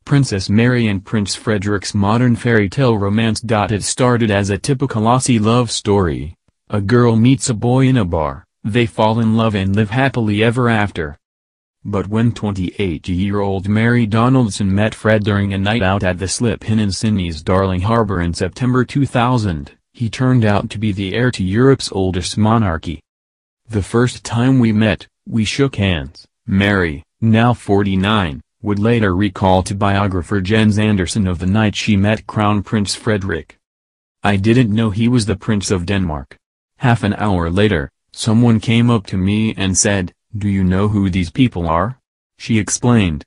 Princess Mary and Prince Frederick's modern fairy tale romance. It started as a typical Aussie love story. A girl meets a boy in a bar, they fall in love and live happily ever after. But when 28-year-old Mary Donaldson met Fred during a night out at the Slip Inn in Sydney's Darling Harbour in September 2000, he turned out to be the heir to Europe's oldest monarchy. The first time we met, we shook hands, Mary, now 49, would later recall to biographer Jens Anderson of the night she met Crown Prince Frederick. I didn't know he was the Prince of Denmark. Half an hour later, someone came up to me and said, "Do you know who these people are?" She explained.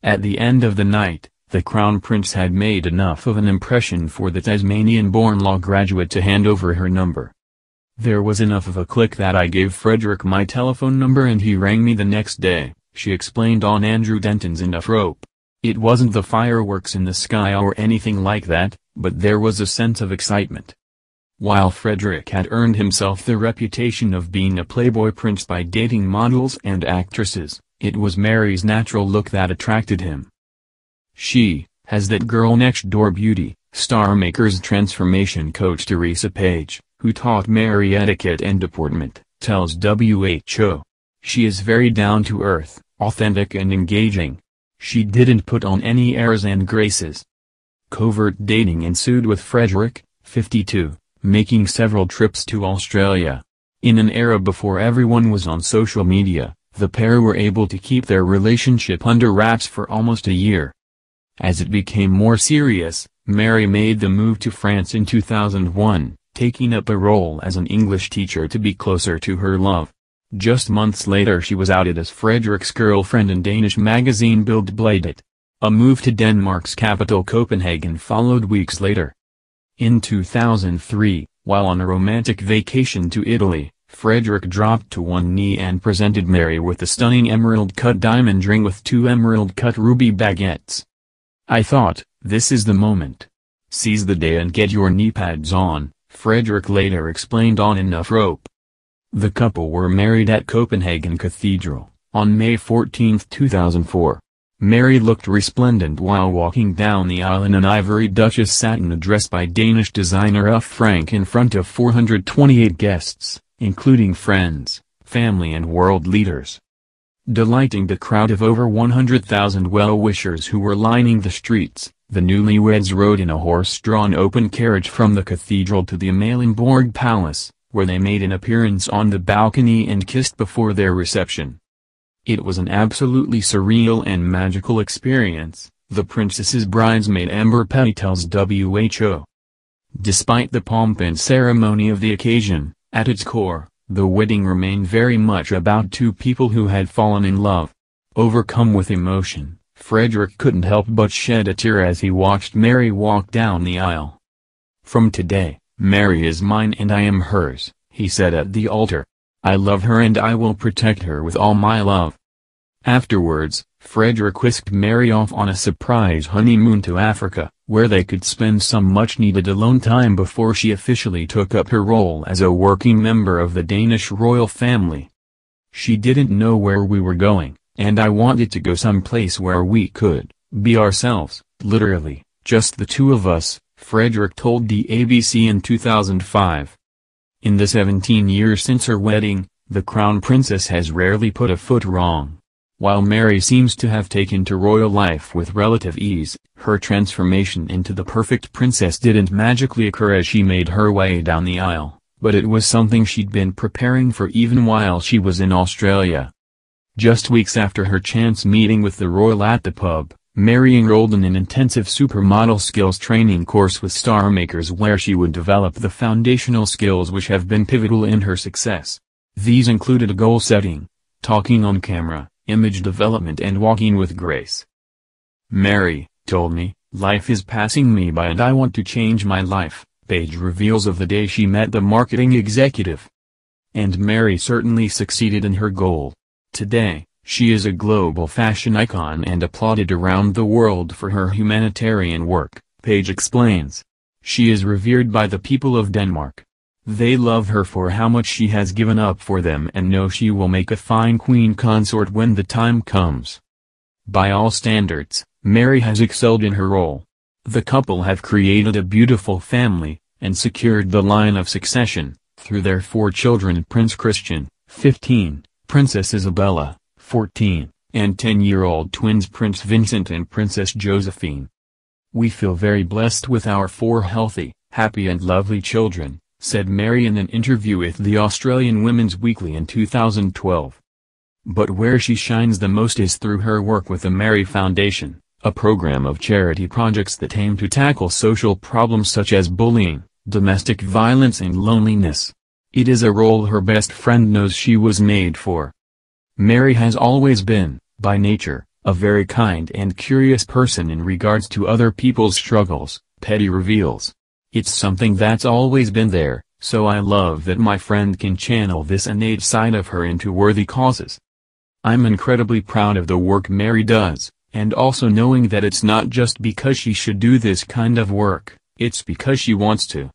At the end of the night, the Crown Prince had made enough of an impression for the Tasmanian-born law graduate to hand over her number. There was enough of a click that I gave Frederick my telephone number and he rang me the next day, she explained on Andrew Denton's Enough Rope. It wasn't the fireworks in the sky or anything like that, but there was a sense of excitement. While Frederick had earned himself the reputation of being a playboy prince by dating models and actresses, it was Mary's natural look that attracted him. She has that girl next door beauty, Star Maker's transformation coach Teresa Page, who taught Mary etiquette and deportment, tells WHO. She is very down-to-earth, authentic and engaging. She didn't put on any airs and graces. Covert dating ensued with Frederick, 52, making several trips to Australia. In an era before everyone was on social media, the pair were able to keep their relationship under wraps for almost a year. As it became more serious, Mary made the move to France in 2001, taking up a role as an English teacher to be closer to her love. Just months later she was outed as Frederick's girlfriend in Danish magazine Bild Bladet. A move to Denmark's capital Copenhagen followed weeks later. In 2003, while on a romantic vacation to Italy, Frederick dropped to one knee and presented Mary with a stunning emerald-cut diamond ring with 2 emerald-cut ruby baguettes. "I thought, this is the moment. Seize the day and get your knee pads on," Frederick later explained on Enough Rope. The couple were married at Copenhagen Cathedral, on May 14, 2004. Mary looked resplendent while walking down the aisle in an ivory Duchess satin dress by Danish designer Uffe Frank in front of 428 guests, including friends, family and world leaders. Delighting the crowd of over 100,000 well-wishers who were lining the streets, the newlyweds rode in a horse-drawn open carriage from the cathedral to the Amalienborg Palace, where they made an appearance on the balcony and kissed before their reception. It was an absolutely surreal and magical experience, the princess's bridesmaid Amber Petty tells WHO. Despite the pomp and ceremony of the occasion, at its core, the wedding remained very much about two people who had fallen in love. Overcome with emotion, Frederick couldn't help but shed a tear as he watched Mary walk down the aisle. "From today, Mary is mine and I am hers," he said at the altar. "I love her and I will protect her with all my love." Afterwards, Frederick whisked Mary off on a surprise honeymoon to Africa, where they could spend some much-needed alone time before she officially took up her role as a working member of the Danish royal family. "She didn't know where we were going, and I wanted to go someplace where we could be ourselves, literally, just the two of us," Frederick told the ABC in 2005. In the 17 years since her wedding, the Crown Princess has rarely put a foot wrong. While Mary seems to have taken to royal life with relative ease, her transformation into the perfect princess didn't magically occur as she made her way down the aisle, but it was something she'd been preparing for even while she was in Australia. Just weeks after her chance meeting with the royal at the pub, Mary enrolled in an intensive supermodel skills training course with Star Makers where she would develop the foundational skills which have been pivotal in her success. These included goal setting, talking on camera, image development and walking with grace. "Mary told me, life is passing me by and I want to change my life," Page reveals of the day she met the marketing executive. And Mary certainly succeeded in her goal. Today, she is a global fashion icon and applauded around the world for her humanitarian work, Page explains. She is revered by the people of Denmark. They love her for how much she has given up for them and know she will make a fine queen consort when the time comes. By all standards, Mary has excelled in her role. The couple have created a beautiful family, and secured the line of succession, through their 4 children: Prince Christian, 15, Princess Isabella, 14, and 10-year-old twins Prince Vincent and Princess Josephine. "We feel very blessed with our 4 healthy, happy and lovely children," said Mary in an interview with the Australian Women's Weekly in 2012. But where she shines the most is through her work with the Mary Foundation, a program of charity projects that aim to tackle social problems such as bullying, domestic violence and loneliness. It is a role her best friend knows she was made for. Mary has always been, by nature, a very kind and curious person in regards to other people's struggles, Petty reveals. "It's something that's always been there, so I love that my friend can channel this innate side of her into worthy causes. I'm incredibly proud of the work Mary does, and also knowing that it's not just because she should do this kind of work, it's because she wants to."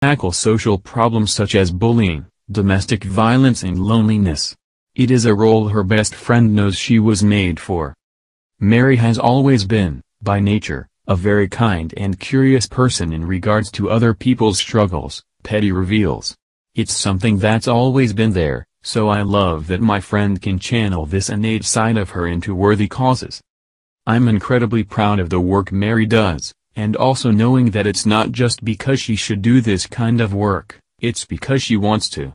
Tackle social problems such as bullying, domestic violence and loneliness. It is a role her best friend knows she was made for. Mary has always been, by nature, a very kind and curious person in regards to other people's struggles, Petty reveals. "It's something that's always been there, so I love that my friend can channel this innate side of her into worthy causes. I'm incredibly proud of the work Mary does, And also knowing that it's not just because she should do this kind of work, it's because she wants to.